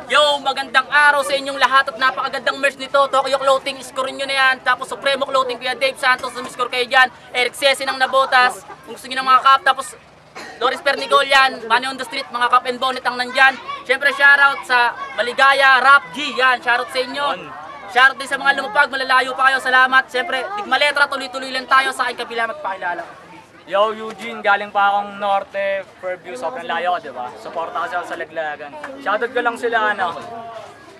Yo, magandang araw sa inyong lahat at napakagandang merch nito. Tokyo Clothing, score nyo na yan. Tapos Supremo Clothing, Kuya Dave Santos, score kayo dyan. Eric Cesi ng Nabotas. Kung gusto nyo ng mga cup, tapos Doris Pernigol yan. Money on the Street, mga cup and bonnet ang nandyan. Siyempre, shoutout sa Maligaya, Rap G, yan. Shoutout sa inyo. Shoutout din sa mga lumupag, malalayo pa kayo. Salamat. Siyempre, digmaletra, tuloy-tuloy lang tayo sa aking kabila magpakilala. Yo, Eugene, galing pa akong Norte, Fairview, sobrang layo ko, diba? Suporta kasi ako sa Laglagan. Shoutout ko lang sila,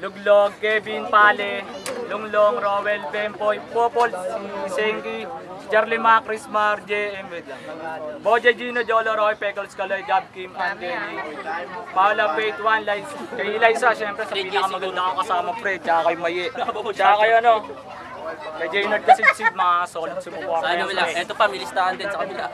Luglog, Kevin, Pale, Lunglong, Rowel, Bempoy, Popol, Sengi, Charlie Mac, Chris Mar, JM, Boje, Gino, Jolo, Roy, Peckles, Kaloy, Gab, Kim, Angeli, Paula, Faith, One, kay Eliza, syempre sa pinakamaganda akong kasama, Fred, tsaka kay Maye, tsaka kay kay Jaynard kasi mga solid sumuporta. Sa ano lang, ito pa, milistahan din sa kabila.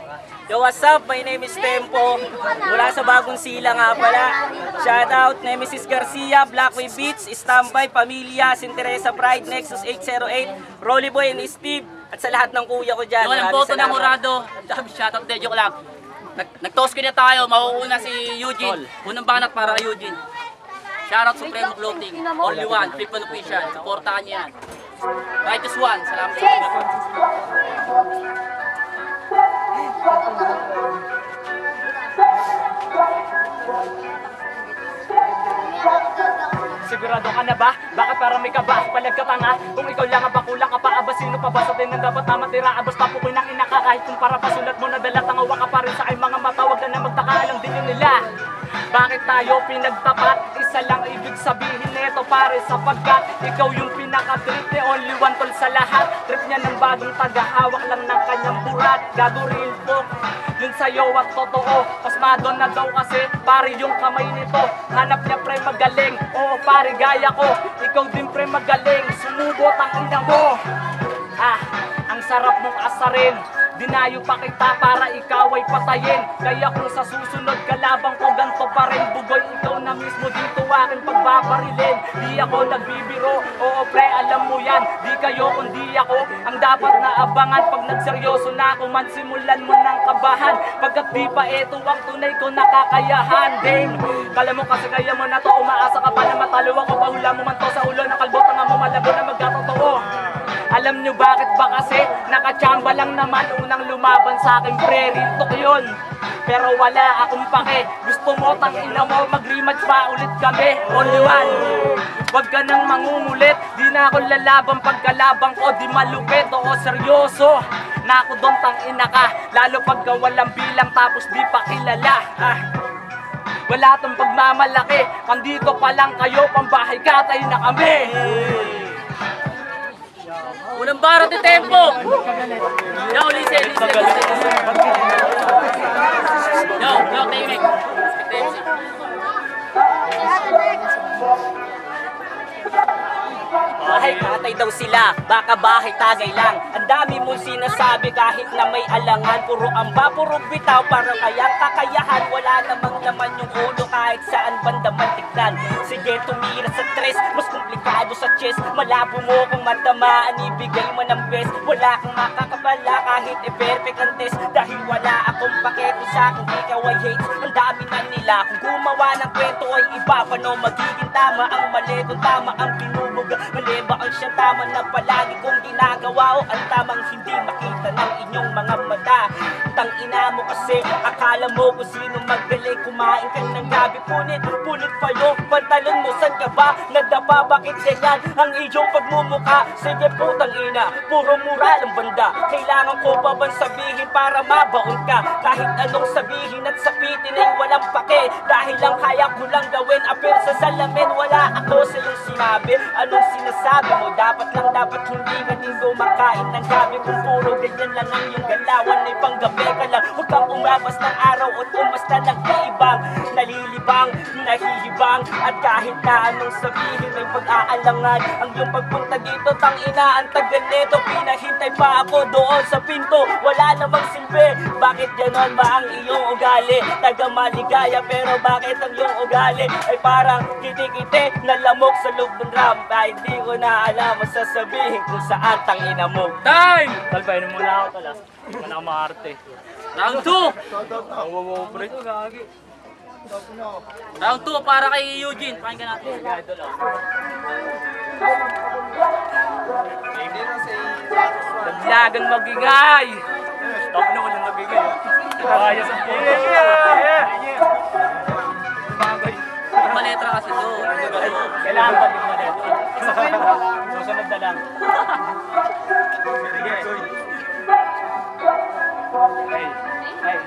Yo, what's up? My name is Tempo. Mula sa Bagong Sila nga pala. Shoutout, Nemesis Garcia, Blackway Beats, Standby, Pamilya, Sinteresa Pride, Nexus 808, Rolly Boy and Steve, at sa lahat ng kuya ko dyan. Yung walang boto ng Murado, shoutout din, joke lang. Nag-toss ko na tayo, mauuna si Eugene. Unang banat para kay Eugene. Shoutout Supremo Clothing, Only One, Flip and Official, supportahan niyo yan. Righteous One, salamat sa mga. Sigurado ka na ba? Bakit parang may kaba? Palag ka pa nga? Kung ikaw lang ang bakulang ka pa, aba sino pa ba sa din ang dapat na matira? Abas papukoy ng inaka kahit kung para pasulat mo na dala tangawa ka pa rin sa aking mga mata. Wag na magtaka, alam din yun nila. Bakit tayo pinagtapat? Isa lang ibig sabihin neto pare, sapagkat ikaw yung pinaka-trip ni Only One tol sa lahat. Trip niya ng bagong tagahawak lang ng kanyang burat. Gago real po yun sa'yo at totoo. Pasmado na daw kasi pare yung kamay nito. Hanap niya pre magaling, oo pare gaya ko. Ikaw din pre magaling, sumubot ang ina mo. Ang sarap mong asarin. Dinayo pa kita para ikaw ay patayin. Kaya kung sa susunod kalabang ko ganto pa rin, bugoy ikaw na mismo dito aking pagbabarilin. Di ako nagbibiro, oo pre alam mo yan. Di kayo kundi ako ang dapat na abangan. Pag nagseryoso na ako man, simulan mo ng kabahan. Pagkat di pa ito ang tunay ko nakakayahan din. Kala mo kasi kaya mo na to, umaasa ka pa na matalo ako. Pahula mo man to sa ulo ng kalbot nga mo malabo na magkatotoo. Alam nyo bakit ba kasi nakachamba lang naman unang lumaban sa aking pre, real talk yun. Pero wala akong pake, gusto mo tangina mo mag-rematch pa ulit kami, Only One. Wag ka nang mangumulit, di na ako lalaban pagkalabang ko di malupit, oo seryoso. Na ako doon tangina ka, lalo pagka walang bilang tapos di pa kilala. Wala tong pagmamalaki, kandito pa lang kayo, pambahay katay na kami. Unang barat ni Tempo! Yo, listen. Yo, tahimik. Bahay katay daw sila, baka bahay tagay lang. Ang dami mong sinasabi kahit na may alangan. Puro amba, puro bitaw, para kayang kakayahan. Wala namang laman yung ulo kahit saan banda man tignan. Sige tumira sa tres, mas komplikado sa chess. Malabo mo kung matamaan, ibigay mo ng best. Wala kang makakabala kahit i-perfect ang test. Dahil wala akong paketo sa kung ikaw ay hates. Ang dami na nila, kung gumawa ng kwento ay iba. Paano magiging tama ang mali kung tama ang binubuga? Mali ba ang siya tama na palagi kong ginagawa o ang tamang hindi makita ng inyong mga mata? Tangina mo kasi, akala mo kung sino magaling. Kumain ka ng gabi, punit pa yung pantalon mo. San ka ba? Nadapa, bakit ganyan ang iyong pagmumuka? Sige putang ina, puro mura lang banda. Kailangan ko pa bang sabihin para mabaon ka? Kahit anong sabihin at sapitin ay walang pake. Dahil lang kaya ko lang gawin, apel sa salamin. Wala ako sa iyong sinabi. Anong sinasabi mo? Dapat hindi ka din kumakain ng gabi. Kung puro ganyan lang ang iyong galawan ay panggabi ka lang. Huwag kang umabas ng araw o umasta ng iibang. Nalilibang, nahihibang. At kahit na anong sabihin ay pag-aalangan. Ang iyong pagpunta dito, tangina ang tagal nito. Pinahintay pa ako doon sa pinto. Wala namang silbi. Bakit ganon ba ang iyong ugali? Taga maligaya pero bakit ang iyong ugali ay parang kiti-kiti na lamok sa loob ng rampa? Hindi ko na alam masasabihin kung saan tangina mo. Time! Talpayin mo na ako tala. Wala akong maarte. Round 2! Ang break mo gagi. Round 2 para kay Eugene. Pakinggan natin. Daglagang magingay. Stop na walang magingay. Ayos ang Maletra kasi to. kailangan pa din maletra. Susunod na lang. Hey.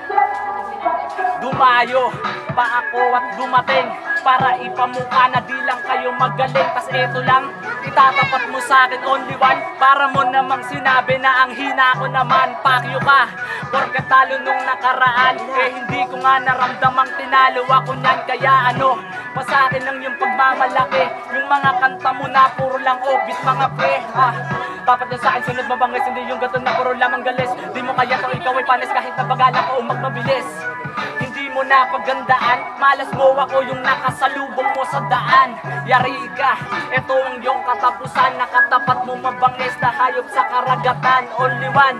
Dumayo pa ako at dumating para ipamukha na di lang kayo magaling. Tas eto lang, itatapat mo sa akin only one. Para mo namang sinabi na ang hina ko naman. Pakyo ka, porka talo nung nakaraan. Eh hindi ko nga naramdamang tinalo ako niyan. Kaya ano, sa akin lang yung pagmamalaki. Yung mga kanta mo na puro lang obit mga pre. Dapat na sa akin sunod mabangis. Hindi yung gato na puro lamang galis. Di mo kaya to ikaw ay panis kahit nabagala ko umagmabilis. Hindi mo na pagandaan, malas mo ako yung nakasalubong mo sa daan. Yari ka, eto ang iyong katapusan. Nakatapat mo mabangis na hayop sa karagatan. Only one,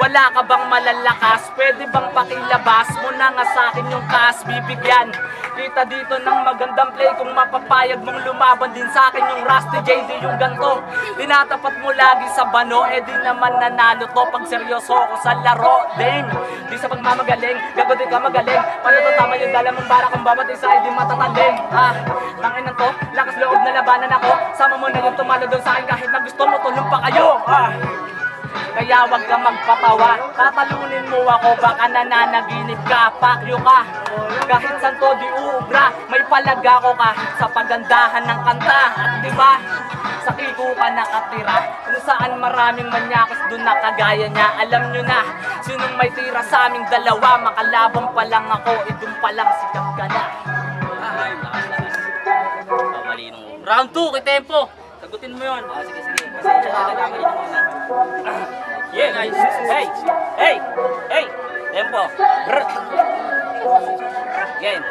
wala ka bang malalakas? Pwede bang pakilabas mo na nga sa akin yung cash bibigyan? Kita dito ng magandang play kung mapapayag mong lumaban din sa akin yung Rusty JD yung ganto. Tinatapat mo lagi sa bano, eh di naman nanalo to pag seryoso ko sa laro din. Di sa pagmamagaling, gago di ka magaling. Paano to tama yung dala mong bara kung bawat isa ay di matataling. Tangin to, lakas loob na labanan ako. Sama mo na yung tumalo doon sa akin kahit na gusto mo tulong pa kayo. Kaya wag kang magpatawa, tatalunin mo ako, baka nananaginip ka, pakyo ka. Kahit saan to di uubra, may palaga ko kahit sa pagandahan ng kanta. At diba, sa kiko ka nakatira, kung saan maraming manyakos doon nakagaya niya. Alam nyo na, sinong may tira sa aming dalawa, makalabang pa lang ako, idun pa lang sikat ka na. Round 2 kay Tempo. Sagutin mo yun. Sige. Yeah, guys. Hey, Tempo. Game.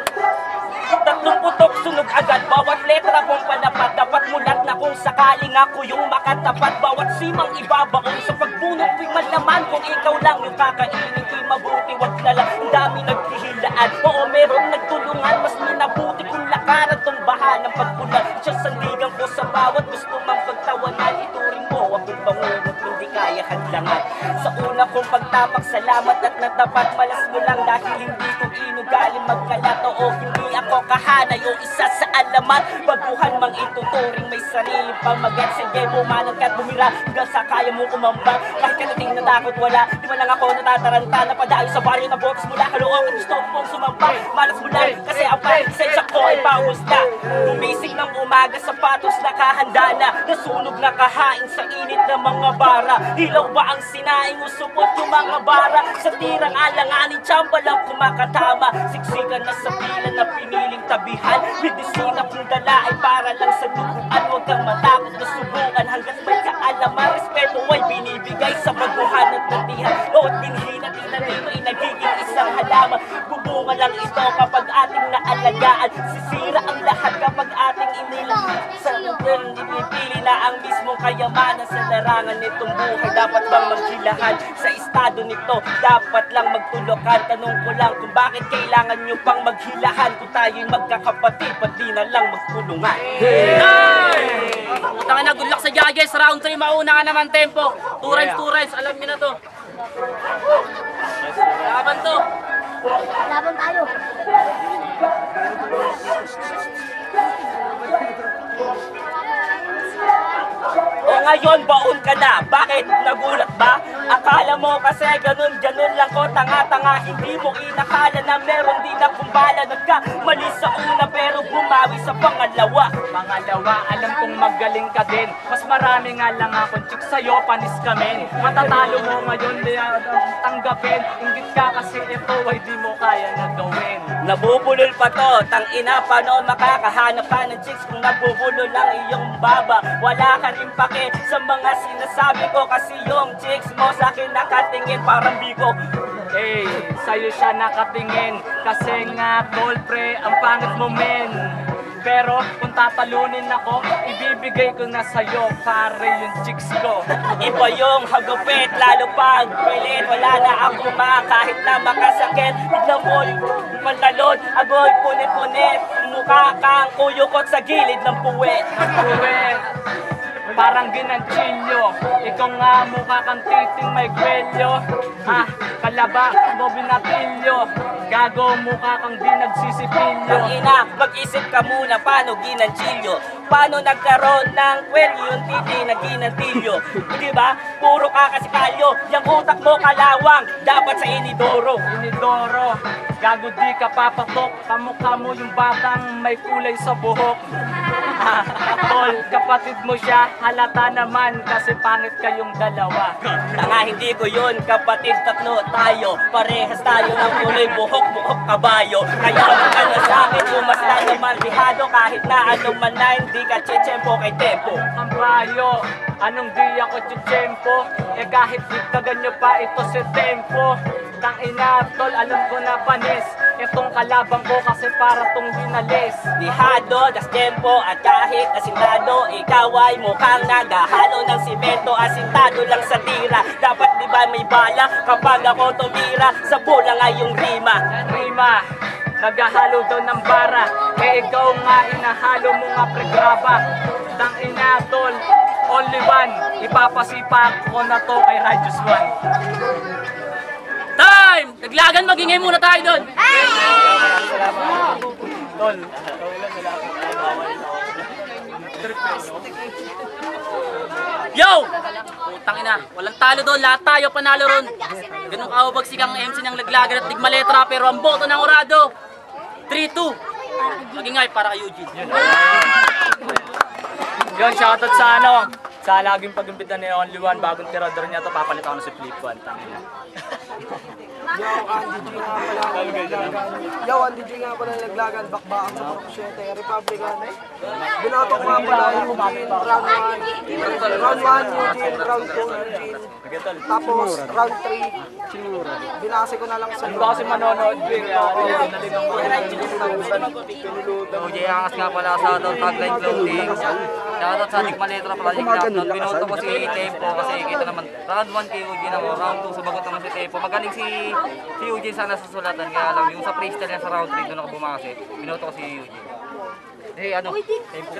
Tatlong putok sunog agad. Bawat letra kong panapat. Dapat mulat na kung sakaling ako yung makatapat. Bawat simang ibabaon sa pagbunot ko'y malaman. Kung ikaw lang yung kakainin ko'y mabuti. Wag na lang ang dami naghihilaan. Oo, meron nagtulungan. Mas minabuti kung lakaran tong bahan ng pagpunan. Siya sandigan ko sa bawat gusto mang pagtawanan. Ituring mo akong bangungot, hindi kaya hadlangan. Sa una kong pagtapak, salamat at natapat. Malas mo lang dahil hindi ko inugali magkalat. Oo, hindi ako kahanay o isa sa alamat. Baguhan mang ituturing may sariling pamagat. Sige, bumanat ka't bumira hanggang sa kaya mo umambang. Kahit kanating natakot wala, di man lang ako natataranta. Napadayo sa baryo na botas mula kaloob at gusto mong sumampang. Malas mo lang kasi ang pasensya ko ay paus na. Bumisig ng umaga, sapatos nakahanda na. Nasunog na kahain sa init ng mga bara. Hilaw ba ang sinaing o supot yung mga bara? Sa tirang alanganin, tsamba lang kumakatama. Siksikan na sa pila na piniling tabihan. Medisina kung dala ay para lang sa duguan. Huwag kang matakot na subukan hanggang may kaalaman. Respeto ay binibigay sa baguhan at natihan. Bawat binhina tinanino ay nagiging isang halaman. Bubunga lang ito kapag ating naalagaan. Sisira ang lahat kapag ating inilang. Sa ipipili na ang mismong kayamanan sa larangan nitong buhay. Dapat bang maghilahan sa estado nito? Dapat lang magtulokan. Tanong ko lang kung bakit kailangan nyo pang maghilahan. Kung tayo'y magkakapatid, pati na lang magtulungan. Utangin na, good luck sa judges. Round 3, mauna ka naman, Tempo. 2 rounds, alam niyo na to. Laban to. Laban tayo. O ngayon, baon ka na. Bakit? Nagulat ba? Akala mo kasi ganun lang ko tanga-tanga. Hindi mo inakala na meron din akong bala. Nagkamali sa una pero bumawi sa pangalawa. Alam kong magaling ka din. Mas marami nga lang akong chick sa'yo, panis kami. Matatalo mo ngayon, di tanggapin. Ingit ka kasi ito ay di mo kaya na gawin. Nabubulol pa to, tangina, paano makakahanap ka ng chicks kung nabubulol ang iyong baba? Wala ka rin pake sa mga sinasabi ko kasi yung chicks mo sa akin nakatingin parang biko. Hey, sa'yo siya nakatingin kasi nga tol pre, ang pangit mo men. Pero kung tatalunin ako, ibibigay ko na sa'yo, pare, yung chicks ko. Iba yung hagupit, lalo pag pilit. Wala na akong kahit na makasakit. Tignan mo yung pantalon, agoy punit-punit. Mukha kang kuyukot sa gilid ng puwet. Puwet, parang ginanchilyo. Ikaw nga mukha kang titing may kwelyo. Kalaba, bobinatilyo. Gago, mukha kang di nagsisipilyo. Ang ina, mag-isip ka muna paano ginanchilyo. Paano nagkaroon ng kwelyo yung titi na ginantilyo. Diba? Puro ka kasi kalyo. Yung utak mo kalawang, dapat sa inidoro. Inidoro, gago di ka papatok. Kamukha mo yung batang may kulay sa buhok. Tol, kapatid mo siya, halata naman kasi pangit kayong dalawa. Tanga, hindi ko yun, kapatid, tatlo tayo. Parehas tayo ng kulay buhok kabayo. Kaya ka na sa akin, umasla naman lihado. Kahit na anong man na hindi ka chichempo kay tempo. Ang bayo, anong di ako chichempo? Kahit diktagan nyo pa ito si tempo. Tangina, tol, alam ko na panis. Itong kalabang ko kasi para tong dinalis. Lihado, das tempo at kahit asintado, ikaw ay mukhang naghahalo ng simento. Asintado lang sa tira, dapat di ba may bala kapag ako tumira? Sa bulang ay yung rima. Rima, naghahalo daw ng bara. Ikaw nga inahalo mo nga pregraba. Tangina, tol, only one. Ipapasipa ko na to kay Radius One. Time! Naglagan, magingay muna tayo doon. Tol, Yo! Putang ina, walang talo doon, lahat tayo panalo ron. Ganun kawabagsik ang MC ng Laglagan at Tigmaletra, pero ang boto ng Orado, 3-2. Magingay para kay Eugene. yun, shoutout sa ano, sa laging pag-imbitan ni Only One, bagong tirador niya to, papalit ako na si Flip One. Tangina. Yo, ang DJ nga pala Laglagan, bakbakan sa Proxyete, Republican. Binoto ko nga pala Eugene, round 1. Round 1, Eugene, round 2, Eugene. Tapos, round 3, binase ko na lang sa Ano ba kasi manonood, Bing? Uji Angas nga pala sa tagline clothing. Shoutout sa Tigmaletra Project Laptop. Binoto ko si Tempo kasi kita naman round 1 kay Eugene ako, round 2 sumagot naman si Tempo. Magaling si Eugene sana sa sulatan, kaya lang yung sa freestyle niya sa round 3 doon ako bumase. Binoto ko si Eugene. Eh ano? Tempo.